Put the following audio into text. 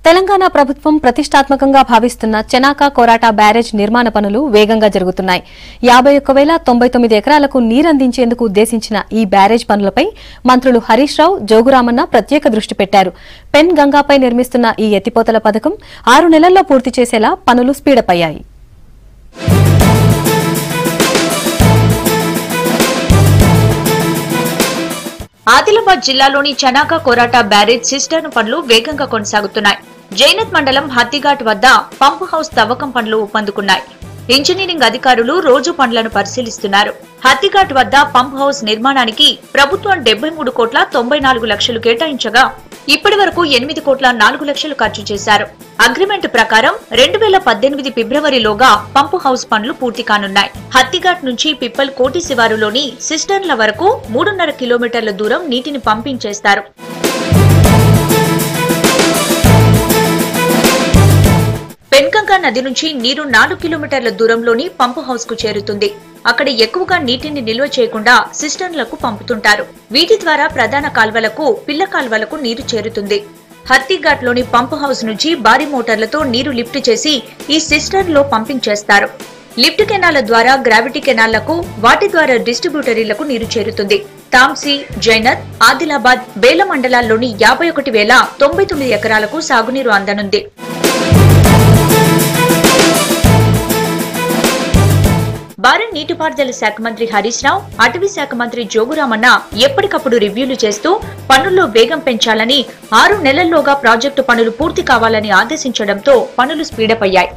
తెలంగాణ ప్రభుత్వం ప్రతిష్టాత్మకంగా భావిస్తున్న చెనాక కోరాట బ్యారేజ్ నిర్మాణ పనులు వేగంగా జరుగుతున్నాయి. 51,099 ఎకరాలకు నీరందించేందుకు ఉద్దేశించిన ఈ బ్యారేజ్ పనులపై మంత్రులు హరీష్ రావు, జోగురామన్న ప్రత్యేక దృష్టి పెట్టారు. పెన్ గంగాపై నిర్మిస్తున్న ఈ ఎత్తిపోతల పథకం 6 నెలల్లో పూర్తి చేసేలా పనులు స్పీడప్ అయ్యాయి. ఆదిలాబాద్ జిల్లాలోని చెనాక కోరాట బ్యారేజ్ సిస్టర్న్ పనులు వేగంగా కొనసాగుతున్నాయి. జైనత్ మండలం హత్తిఘాట్ వద్ద పంపు హౌస్ తవ్వకం పనులు ఊపందుకున్నాయి. ఇంజనీరింగ్ అధికారులు రోజు పనులను పరిశీలిస్తున్నారు. హత్తిఘాట్ వద్ద పంప్ హౌస్ నిర్మాణానికి ప్రభుత్వం 73,94,00,000 కేటాయించగా ఇప్పటి వరకు 8,04,00,000 ఖర్చు చేశారు. అగ్రిమెంట్ ప్రకారం 2018 ఫిబ్రవరిలోగా పంపు హౌస్ పనులు పూర్తి కానున్నాయి. హత్తిఘాట్ నుంచి పిప్పల్ కోటి శివారులోని సిస్టర్న్ల వరకు 3.5 కిలోమీటర్ల దూరం నీటిని పంపించేస్తారు. పెన్గంగా నది నుంచి నీరు 4 కిలోమీటర్ల దూరంలోని పంపు హౌస్ కు చేరుతుంది. అక్కడ ఎక్కువగా నీటిని నిల్వ చేయకుండా సిస్టర్న్లకు పంపుతుంటారు. వీటి ద్వారా ప్రధాన కాల్వలకు, పిల్ల కాల్వలకు నీరు చేరుతుంది. హత్తిఘాట్ లోని పంపు హౌస్ నుంచి భారీ మోటార్లతో నీరు లిఫ్ట్ చేసి ఈ సిస్టర్న్ లో పంపింగ్ చేస్తారు. లిఫ్ట్ కెనాల ద్వారా గ్రావిటీ కెనాళ్లకు, వాటి ద్వారా డిస్ట్రిబ్యూటరీలకు నీరు చేరుతుంది. తాంసీ, జైనత్, ఆదిలాబాద్, బేల మండలాల్లోని 51,099 ఎకరాలకు సాగునీరు అందనుంది. భారీ నీటిపారుదల శాఖ మంత్రి హరీష్ రావు, అటవీ శాఖ మంత్రి జోగురామన్న ఎప్పటికప్పుడు రివ్యూలు చేస్తూ పనుల్లో వేగం పెంచాలని, 6 నెలల్లోగా ప్రాజెక్టు పనులు పూర్తి కావాలని ఆదేశించడంతో పనులు స్పీడప్ అయ్యాయి.